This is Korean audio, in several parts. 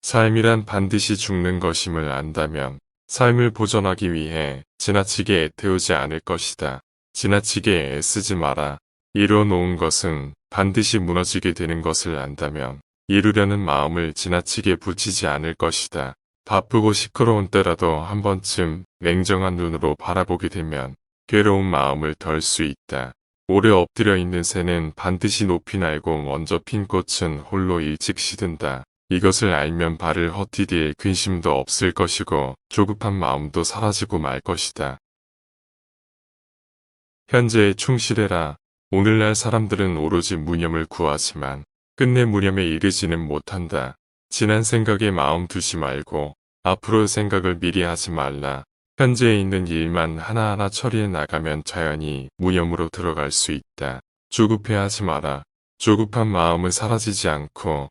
삶이란 반드시 죽는 것임을 안다면 삶을 보존하기 위해 지나치게 애태우지 않을 것이다. 지나치게 애쓰지 마라. 이뤄놓은 것은 반드시 무너지게 되는 것을 안다면 이루려는 마음을 지나치게 붙이지 않을 것이다. 바쁘고 시끄러운 때라도 한 번쯤 냉정한 눈으로 바라보게 되면 괴로운 마음을 덜 수 있다. 오래 엎드려 있는 새는 반드시 높이 날고 먼저 핀 꽃은 홀로 일찍 시든다. 이것을 알면 발을 헛디딜 근심도 없을 것이고 조급한 마음도 사라지고 말 것이다. 현재에 충실해라. 오늘날 사람들은 오로지 무념을 구하지만 끝내 무념에 이르지는 못한다. 지난 생각에 마음 두지 말고 앞으로의 생각을 미리 하지 말라. 현재에 있는 일만 하나하나 처리해 나가면 자연히 무념으로 들어갈 수 있다. 조급해하지 마라. 조급한 마음은 사라지지 않고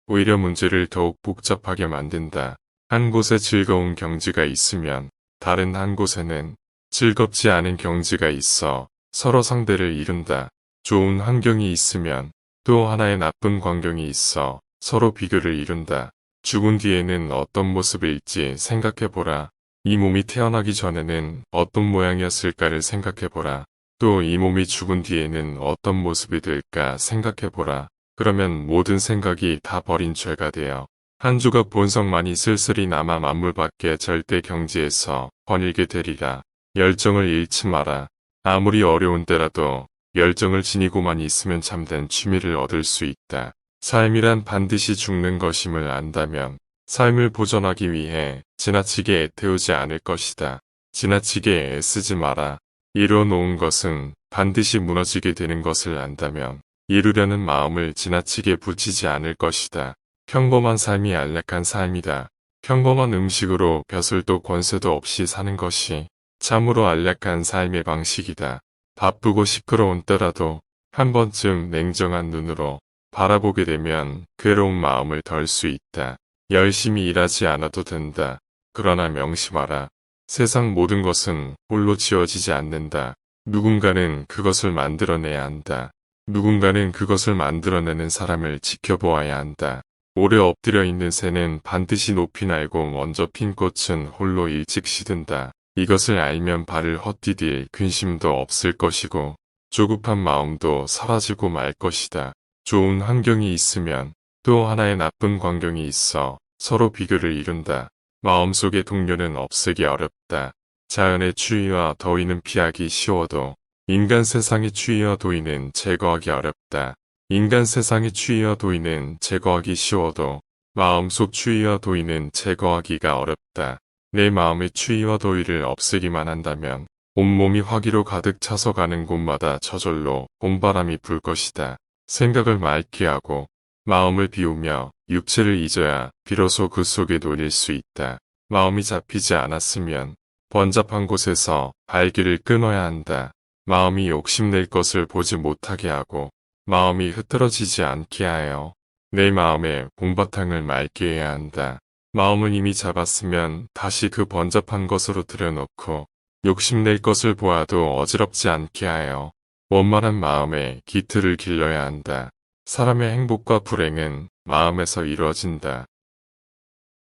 오히려 문제를 더욱 복잡하게 만든다. 한 곳에 즐거운 경지가 있으면 다른 한 곳에는 즐겁지 않은 경지가 있어 서로 상대를 이룬다. 좋은 환경이 있으면 또 하나의 나쁜 광경이 있어 서로 비교를 이룬다. 죽은 뒤에는 어떤 모습일지 생각해보라. 이 몸이 태어나기 전에는 어떤 모양이었을까를 생각해보라. 또 이 몸이 죽은 뒤에는 어떤 모습이 될까 생각해보라. 그러면 모든 생각이 다 버린 죄가 되어 한 조각 본성만이 쓸쓸히 남아 만물밖에 절대 경지에서 거닐게 되리라. 열정을 잃지 마라. 아무리 어려운 때라도 열정을 지니고만 있으면 참된 취미를 얻을 수 있다. 삶이란 반드시 죽는 것임을 안다면 삶을 보존하기 위해 지나치게 애태우지 않을 것이다. 지나치게 애쓰지 마라. 이뤄놓은 것은 반드시 무너지게 되는 것을 안다면 이루려는 마음을 지나치게 붙이지 않을 것이다. 평범한 삶이 안락한 삶이다. 평범한 음식으로 벼슬도 권세도 없이 사는 것이 참으로 안락한 삶의 방식이다. 바쁘고 시끄러운 때라도 한 번쯤 냉정한 눈으로 바라보게 되면 괴로운 마음을 덜 수 있다. 열심히 일하지 않아도 된다. 그러나 명심하라. 세상 모든 것은 홀로 지어지지 않는다. 누군가는 그것을 만들어내야 한다. 누군가는 그것을 만들어내는 사람을 지켜보아야 한다. 오래 엎드려 있는 새는 반드시 높이 날고 먼저 핀 꽃은 홀로 일찍 시든다. 이것을 알면 발을 헛디딜 근심도 없을 것이고 조급한 마음도 사라지고 말 것이다. 좋은 환경이 있으면 또 하나의 나쁜 광경이 있어 서로 비교를 이룬다. 마음속의 동료는 없애기 어렵다. 자연의 추위와 더위는 피하기 쉬워도 인간 세상의 추위와 더위는 제거하기 어렵다. 인간 세상의 추위와 더위는 제거하기 쉬워도 마음속 추위와 더위는 제거하기가 어렵다. 내 마음의 추위와 더위를 없애기만 한다면 온몸이 화기로 가득 차서 가는 곳마다 저절로 봄바람이 불 것이다. 생각을 맑게 하고 마음을 비우며 육체를 잊어야 비로소 그 속에 놓일 수 있다. 마음이 잡히지 않았으면 번잡한 곳에서 발길을 끊어야 한다. 마음이 욕심낼 것을 보지 못하게 하고 마음이 흐트러지지 않게 하여 내 마음의 봄바탕을 맑게 해야 한다. 마음을 이미 잡았으면 다시 그 번잡한 것으로 들여놓고 욕심낼 것을 보아도 어지럽지 않게 하여 원만한 마음에 기틀을 길러야 한다. 사람의 행복과 불행은 마음에서 이루어진다.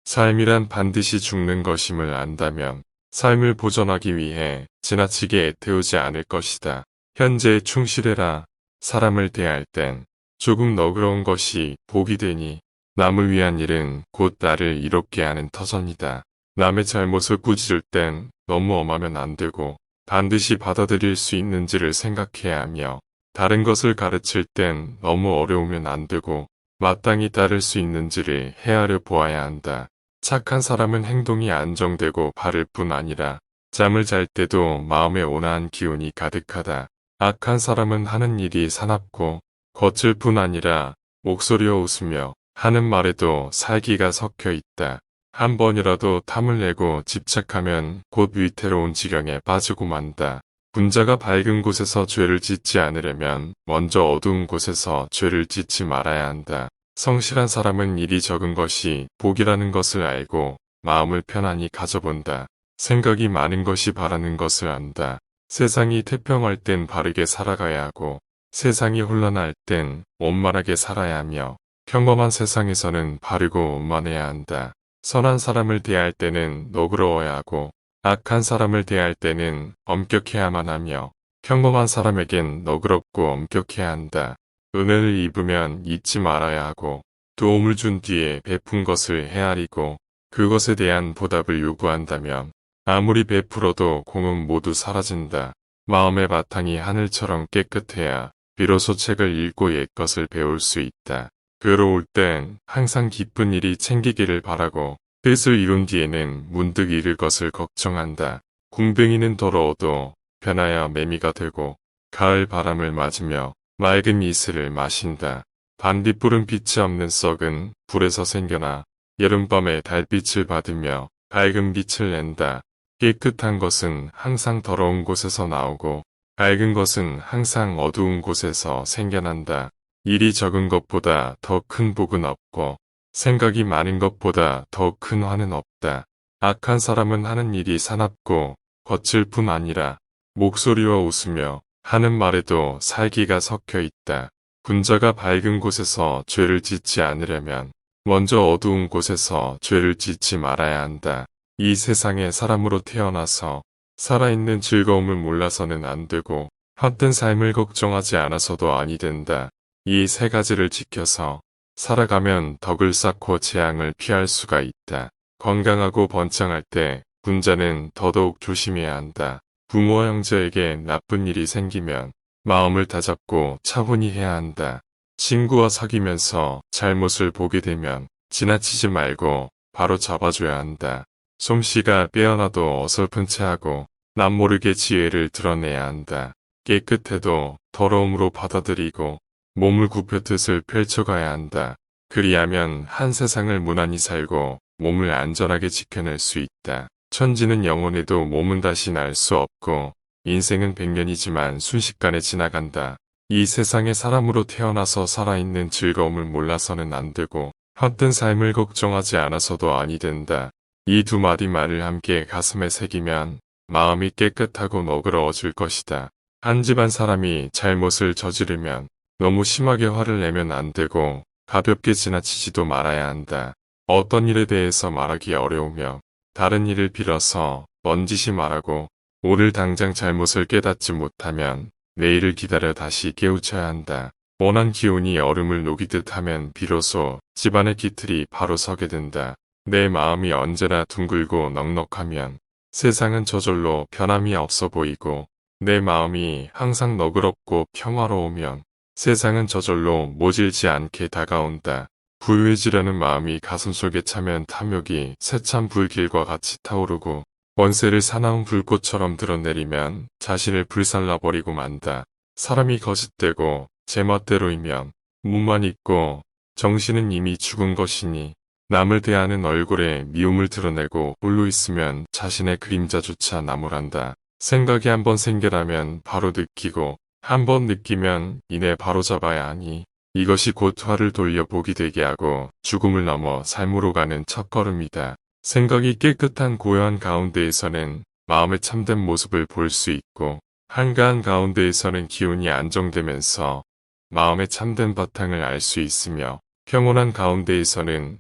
삶이란 반드시 죽는 것임을 안다면 삶을 보존하기 위해 지나치게 애태우지 않을 것이다. 현재에 충실해라. 사람을 대할 땐 조금 너그러운 것이 복이 되니 남을 위한 일은 곧 나를 이롭게 하는 터전이다. 남의 잘못을 꾸짖을 땐 너무 엄하면 안 되고 반드시 받아들일 수 있는지를 생각해야 하며 다른 것을 가르칠 땐 너무 어려우면 안 되고 마땅히 따를 수 있는지를 헤아려 보아야 한다. 착한 사람은 행동이 안정되고 바를 뿐 아니라 잠을 잘 때도 마음에 온화한 기운이 가득하다. 악한 사람은 하는 일이 사납고 거칠 뿐 아니라 목소리와 웃으며 하는 말에도 살기가 섞여 있다. 한 번이라도 탐을 내고 집착하면 곧 위태로운 지경에 빠지고 만다. 분자가 밝은 곳에서 죄를 짓지 않으려면 먼저 어두운 곳에서 죄를 짓지 말아야 한다. 성실한 사람은 일이 적은 것이 복이라는 것을 알고 마음을 편안히 가져본다. 생각이 많은 것이 바라는 것을 안다. 세상이 태평할 땐 바르게 살아가야 하고 세상이 혼란할 땐 원만하게 살아야 하며 평범한 세상에서는 바르고 원만해야 한다. 선한 사람을 대할 때는 너그러워야 하고 악한 사람을 대할 때는 엄격해야만 하며 평범한 사람에겐 너그럽고 엄격해야 한다. 은혜를 입으면 잊지 말아야 하고 도움을 준 뒤에 베푼 것을 헤아리고 그것에 대한 보답을 요구한다면 아무리 베풀어도 공은 모두 사라진다. 마음의 바탕이 하늘처럼 깨끗해야 비로소 책을 읽고 옛것을 배울 수 있다. 괴로울 땐 항상 기쁜 일이 챙기기를 바라고 뜻을 이룬 뒤에는 문득 잃을 것을 걱정한다. 궁뎅이는 더러워도 변하여 매미가 되고 가을 바람을 맞으며 맑은 이슬을 마신다. 반딧불은 빛이 없는 썩은 불에서 생겨나 여름밤에 달빛을 받으며 밝은 빛을 낸다. 깨끗한 것은 항상 더러운 곳에서 나오고 밝은 것은 항상 어두운 곳에서 생겨난다. 일이 적은 것보다 더 큰 복은 없고 생각이 많은 것보다 더 큰 화는 없다. 악한 사람은 하는 일이 사납고 거칠 뿐 아니라 목소리와 웃으며 하는 말에도 살기가 섞여 있다. 군자가 밝은 곳에서 죄를 짓지 않으려면 먼저 어두운 곳에서 죄를 짓지 말아야 한다. 이 세상에 사람으로 태어나서 살아있는 즐거움을 몰라서는 안 되고 헛된 삶을 걱정하지 않아서도 아니 된다. 이 세 가지를 지켜서 살아가면 덕을 쌓고 재앙을 피할 수가 있다. 건강하고 번창할 때 군자는 더더욱 조심해야 한다. 부모와 형제에게 나쁜 일이 생기면 마음을 다잡고 차분히 해야 한다. 친구와 사귀면서 잘못을 보게 되면 지나치지 말고 바로 잡아줘야 한다. 솜씨가 빼어나도 어설픈 채 하고 남모르게 지혜를 드러내야 한다. 깨끗해도 더러움으로 받아들이고 몸을 굽혀 뜻을 펼쳐가야 한다. 그리하면 한 세상을 무난히 살고 몸을 안전하게 지켜낼 수 있다. 천지는 영원해도 몸은 다시 날 수 없고 인생은 100년이지만 순식간에 지나간다. 이 세상에 사람으로 태어나서 살아있는 즐거움을 몰라서는 안 되고 헛된 삶을 걱정하지 않아서도 아니 된다. 이 두 마디 말을 함께 가슴에 새기면 마음이 깨끗하고 너그러워질 것이다. 한 집안 사람이 잘못을 저지르면 너무 심하게 화를 내면 안 되고 가볍게 지나치지도 말아야 한다. 어떤 일에 대해서 말하기 어려우며 다른 일을 빌어서 넌지시 말하고 오늘 당장 잘못을 깨닫지 못하면 내일을 기다려 다시 깨우쳐야 한다. 원한 기운이 얼음을 녹이듯 하면 비로소 집안의 기틀이 바로 서게 된다. 내 마음이 언제나 둥글고 넉넉하면 세상은 저절로 변함이 없어 보이고 내 마음이 항상 너그럽고 평화로우면 세상은 저절로 모질지 않게 다가온다. 부유해지려는 마음이 가슴속에 차면 탐욕이 새찬 불길과 같이 타오르고 원세를 사나운 불꽃처럼 드러내리면 자신을 불살라버리고 만다. 사람이 거짓되고 제멋대로이면 몸만 있고 정신은 이미 죽은 것이니 남을 대하는 얼굴에 미움을 드러내고 홀로 있으면 자신의 그림자조차 나무란다. 생각이 한번 생겨나면 바로 느끼고 한번 느끼면 이내 바로잡아야 하니 이것이 곧 화를 돌려 복이 되게 하고 죽음을 넘어 삶으로 가는 첫걸음이다. 생각이 깨끗한 고요한 가운데에서는 마음의 참된 모습을 볼 수 있고 한가한 가운데에서는 기운이 안정되면서 마음의 참된 바탕을 알 수 있으며 평온한 가운데에서는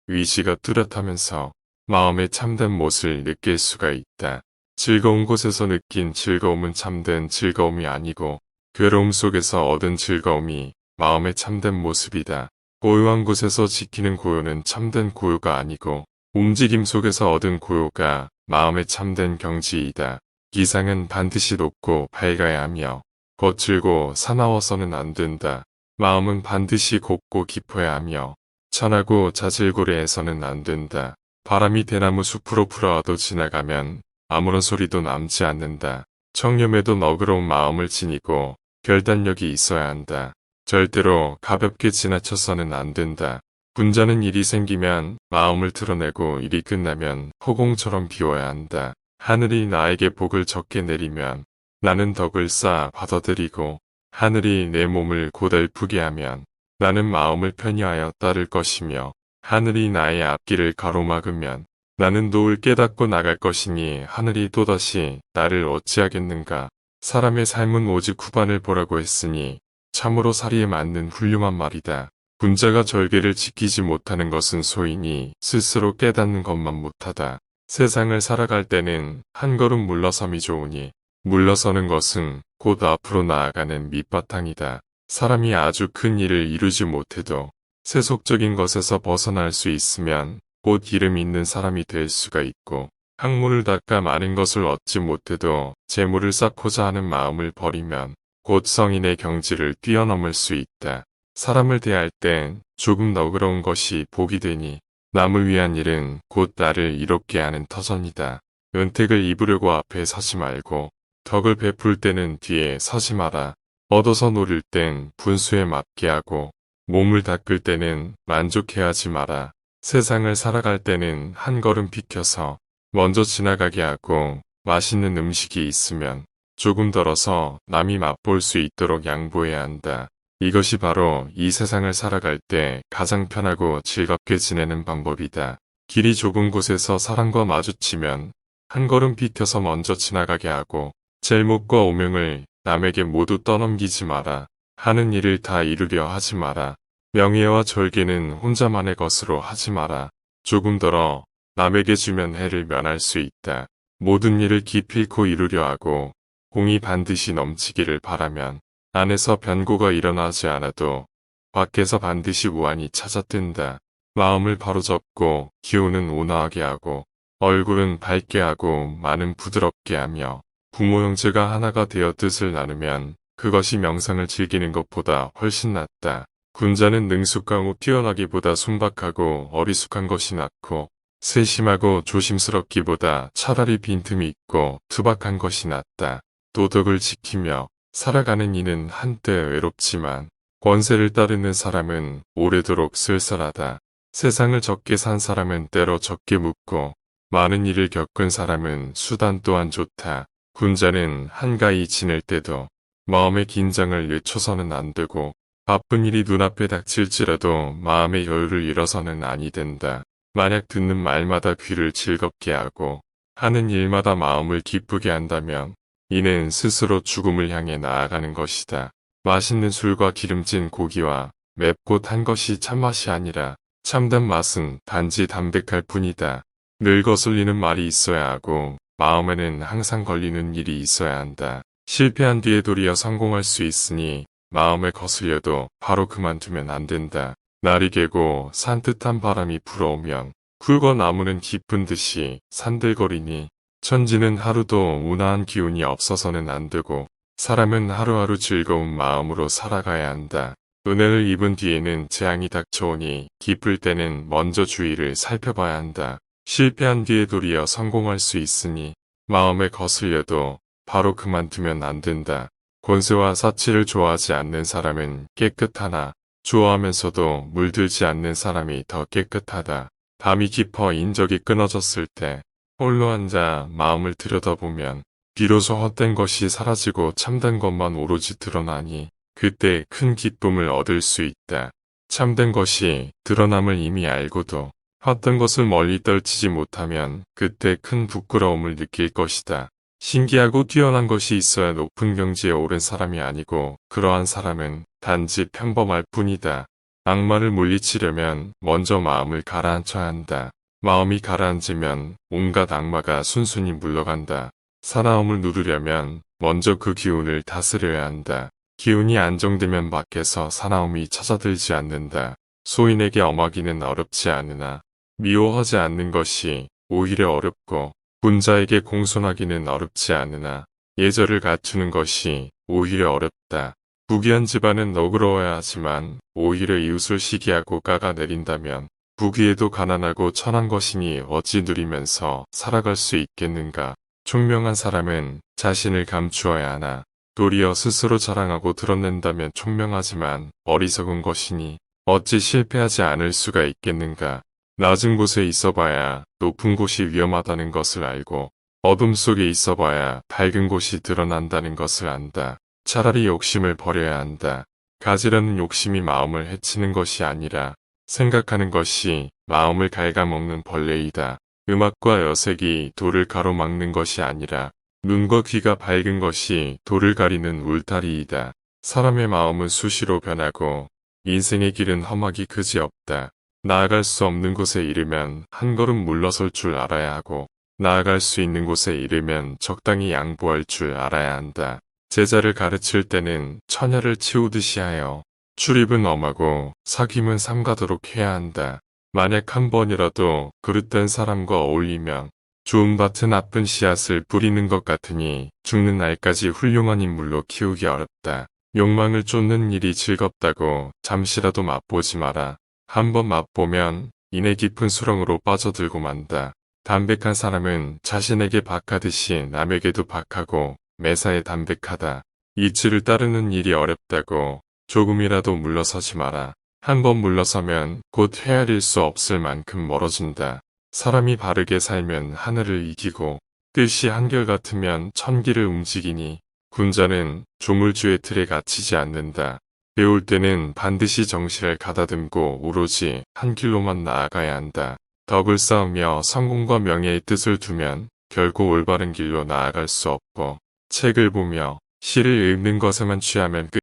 의지가 뚜렷하면서 마음의 참된 모습을 느낄 수가 있다. 즐거운 곳에서 느낀 즐거움은 참된 즐거움이 아니고 괴로움 속에서 얻은 즐거움이 마음의 참된 모습이다. 고요한 곳에서 지키는 고요는 참된 고요가 아니고 움직임 속에서 얻은 고요가 마음의 참된 경지이다. 기상은 반드시 높고 밝아야 하며 거칠고 사나워서는 안 된다. 마음은 반드시 곱고 깊어야 하며 천하고 자질고래해서는 안 된다. 바람이 대나무 숲으로 불어와도 지나가면 아무런 소리도 남지 않는다. 청렴에도 너그러운 마음을 지니고 결단력이 있어야 한다. 절대로 가볍게 지나쳐서는 안 된다. 군자는 일이 생기면 마음을 드러내고 일이 끝나면 허공처럼 비워야 한다. 하늘이 나에게 복을 적게 내리면 나는 덕을 쌓아 받아들이고 하늘이 내 몸을 고달프게 하면 나는 마음을 편히하여 따를 것이며 하늘이 나의 앞길을 가로막으면 나는 노을 깨닫고 나갈 것이니 하늘이 또다시 나를 어찌하겠는가. 사람의 삶은 오직 후반을 보라고 했으니 참으로 사리에 맞는 훌륭한 말이다. 군자가 절개를 지키지 못하는 것은 소인이 스스로 깨닫는 것만 못하다. 세상을 살아갈 때는 한 걸음 물러섬이 좋으니 물러서는 것은 곧 앞으로 나아가는 밑바탕이다. 사람이 아주 큰 일을 이루지 못해도 세속적인 것에서 벗어날 수 있으면 곧 이름 있는 사람이 될 수가 있고 학문을 닦아 많은 것을 얻지 못해도 재물을 쌓고자 하는 마음을 버리면 곧 성인의 경지를 뛰어넘을 수 있다. 사람을 대할 땐 조금 너그러운 것이 복이 되니 남을 위한 일은 곧 나를 이롭게 하는 터전이다. 은택을 입으려고 앞에 서지 말고 덕을 베풀 때는 뒤에 서지 마라. 얻어서 노릴 땐 분수에 맞게 하고 몸을 닦을 때는 만족해하지 마라. 세상을 살아갈 때는 한 걸음 비켜서 먼저 지나가게 하고 맛있는 음식이 있으면 조금 덜어서 남이 맛볼 수 있도록 양보해야 한다. 이것이 바로 이 세상을 살아갈 때 가장 편하고 즐겁게 지내는 방법이다. 길이 좁은 곳에서 사람과 마주치면 한 걸음 비켜서 먼저 지나가게 하고 젤목과 오명을 남에게 모두 떠넘기지 마라. 하는 일을 다 이루려 하지 마라. 명예와 절개는 혼자만의 것으로 하지 마라. 조금 덜어 남에게 주면 해를 면할 수 있다. 모든 일을 기필코 이루려 하고 공이 반드시 넘치기를 바라면 안에서 변고가 일어나지 않아도 밖에서 반드시 우환이 찾아든다. 마음을 바로잡고 기운은 온화하게 하고 얼굴은 밝게 하고 마음은 부드럽게 하며 부모 형제가 하나가 되어 뜻을 나누면 그것이 명상을 즐기는 것보다 훨씬 낫다. 군자는 능숙하고 뛰어나기보다 순박하고 어리숙한 것이 낫고 세심하고 조심스럽기보다 차라리 빈틈이 있고 투박한 것이 낫다. 도덕을 지키며 살아가는 이는 한때 외롭지만 권세를 따르는 사람은 오래도록 쓸쓸하다. 세상을 적게 산 사람은 때로 적게 묻고 많은 일을 겪은 사람은 수단 또한 좋다. 군자는 한가히 지낼 때도 마음의 긴장을 늦춰서는 안 되고 바쁜 일이 눈앞에 닥칠지라도 마음의 여유를 잃어서는 아니 된다. 만약 듣는 말마다 귀를 즐겁게 하고 하는 일마다 마음을 기쁘게 한다면 이는 스스로 죽음을 향해 나아가는 것이다. 맛있는 술과 기름진 고기와 맵고 탄 것이 참맛이 아니라 참된 맛은 단지 담백할 뿐이다. 늘 거슬리는 말이 있어야 하고 마음에는 항상 걸리는 일이 있어야 한다. 실패한 뒤에 도리어 성공할 수 있으니 마음에 거슬려도 바로 그만두면 안 된다. 날이 개고 산뜻한 바람이 불어오면 굵어 나무는 깊은 듯이 산들거리니 천지는 하루도 온화한 기운이 없어서는 안 되고 사람은 하루하루 즐거운 마음으로 살아가야 한다. 은혜를 입은 뒤에는 재앙이 닥쳐오니 기쁠 때는 먼저 주위를 살펴봐야 한다. 실패한 뒤에 도리어 성공할 수 있으니 마음에 거슬려도 바로 그만두면 안 된다. 권세와 사치를 좋아하지 않는 사람은 깨끗하나 좋아하면서도 물들지 않는 사람이 더 깨끗하다. 밤이 깊어 인적이 끊어졌을 때 홀로 앉아 마음을 들여다보면 비로소 헛된 것이 사라지고 참된 것만 오로지 드러나니 그때 큰 기쁨을 얻을 수 있다. 참된 것이 드러남을 이미 알고도 헛된 것을 멀리 떨치지 못하면 그때 큰 부끄러움을 느낄 것이다. 신기하고 뛰어난 것이 있어야 높은 경지에 오른 사람이 아니고 그러한 사람은 단지 평범할 뿐이다. 악마를 물리치려면 먼저 마음을 가라앉혀야 한다. 마음이 가라앉으면 온갖 악마가 순순히 물러간다. 사나움을 누르려면 먼저 그 기운을 다스려야 한다. 기운이 안정되면 밖에서 사나움이 찾아들지 않는다. 소인에게 엄하기는 어렵지 않으나 미워하지 않는 것이 오히려 어렵고 군자에게 공손하기는 어렵지 않으나 예절을 갖추는 것이 오히려 어렵다. 부귀한 집안은 너그러워야 하지만 오히려 이웃을 시기하고 깎아내린다면 부귀에도 가난하고 천한 것이니 어찌 누리면서 살아갈 수 있겠는가. 총명한 사람은 자신을 감추어야 하나 도리어 스스로 자랑하고 드러낸다면 총명하지만 어리석은 것이니 어찌 실패하지 않을 수가 있겠는가. 낮은 곳에 있어봐야 높은 곳이 위험하다는 것을 알고 어둠 속에 있어봐야 밝은 곳이 드러난다는 것을 안다. 차라리 욕심을 버려야 한다. 가지라는 욕심이 마음을 해치는 것이 아니라 생각하는 것이 마음을 갉아먹는 벌레이다. 음악과 여색이 돌을 가로막는 것이 아니라 눈과 귀가 밝은 것이 돌을 가리는 울타리이다. 사람의 마음은 수시로 변하고 인생의 길은 험하기 그지없다. 나아갈 수 없는 곳에 이르면 한 걸음 물러설 줄 알아야 하고 나아갈 수 있는 곳에 이르면 적당히 양보할 줄 알아야 한다. 제자를 가르칠 때는 처녀를 치우듯이 하여 출입은 엄하고 사귐은 삼가도록 해야 한다. 만약 한 번이라도 그릇된 사람과 어울리면 좋은 밭은 나쁜 씨앗을 뿌리는 것 같으니 죽는 날까지 훌륭한 인물로 키우기 어렵다. 욕망을 쫓는 일이 즐겁다고 잠시라도 맛보지 마라. 한번 맛보면 이내 깊은 수렁으로 빠져들고 만다. 담백한 사람은 자신에게 박하듯이 남에게도 박하고 매사에 담백하다. 이치를 따르는 일이 어렵다고 조금이라도 물러서지 마라. 한번 물러서면 곧 헤아릴 수 없을 만큼 멀어진다. 사람이 바르게 살면 하늘을 이기고 뜻이 한결같으면 천기를 움직이니 군자는 조물주의 틀에 갇히지 않는다. 배울 때는 반드시 정실을 가다듬고 오로지 한 길로만 나아가야 한다. 덕을 쌓으며 성공과 명예의 뜻을 두면 결코 올바른 길로 나아갈 수 없고 책을 보며 시를 읽는 것에만 취하면 끝.